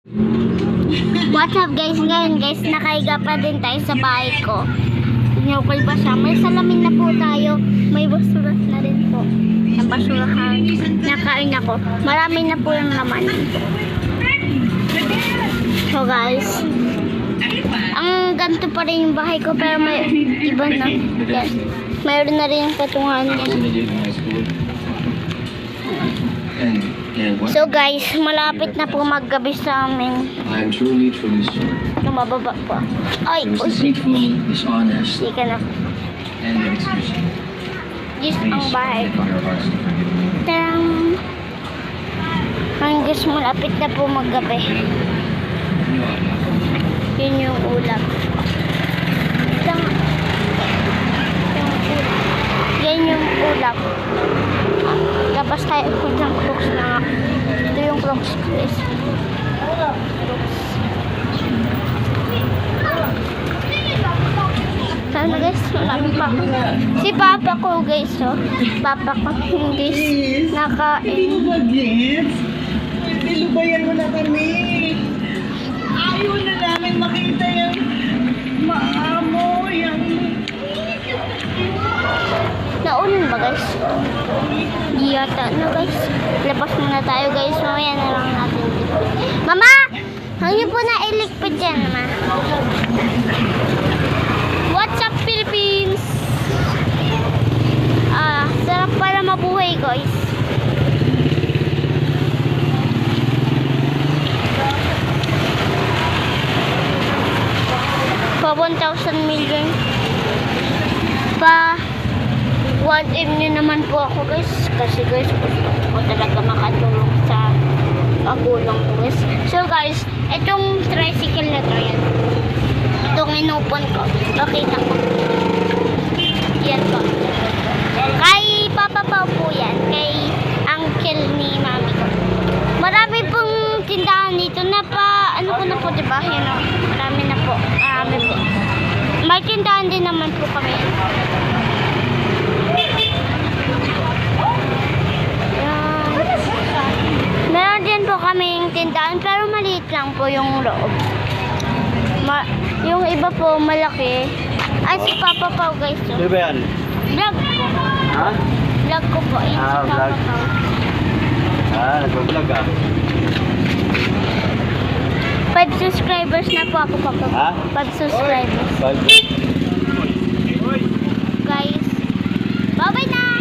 What's up guys? Ngayon guys, nakaiga pa din tayo sa bahay ko. Inyokol ba siya? May salamin na po tayo. May basura na rin po. Ang basurahan. Nakain ako. Marami na po yung laman. So guys, ang ganito pa rin yung bahay ko pero may iba na. Yan. Mayroon na rin yung patungan niya. So guys, malapit na po maggabi sa amin. I am truly sorry. Lumababa po. Ay, It was deceitful, dishonest, hindi ka na. and inexcusable. Yes, ang bahay ko. Please, your hearts to forgive me. Tarang! Hanggang malapit na po maggabi. Yun yung ulam. Yan yung ulam. Tapos tayo po ng crooks na. Ito yung crooks guys. Sana guys, malapit pa. Si papa ko guys, oh. Papa ko guys, nakain. Nilubayan mo na kami. Ayaw na namin makita yung maamo, yung... Naulan ba guys? Di yata na guys. Labas muna tayo guys. Mamaya na lang natin dito. Mama! Hangin po na ilikpit dyan, mama. What's up, Philippines? Sarap pala mabuhay guys. Pa 1,000 million. Pa 1M nyo naman po ako guys. Kasi guys, gusto ko talaga makatulong sa magulang ko guys. So guys, itong tricycle na to yan. Itong inupon ko. Nakita ko. Yan po. Kay Papa Pao po yan. Kay uncle ni mami ko. Marami pong tindahan dito na pa, ano ko na po diba? Yan o. Marami na po. Marami po. May tindahan din naman po kami. Meron din po kaming tindahan pero maliit lang po yung loob. Yung iba po malaki. Ay, si Papa Pao guys. So. Ano ba yan? Vlog ko. Ha? Vlog ko po. Yan si Papa vlog. Pao. Nag-vlog 5 subscribers na po ako, Papa Pao. Ha? 5 subscribers. Guys. Bye-bye na!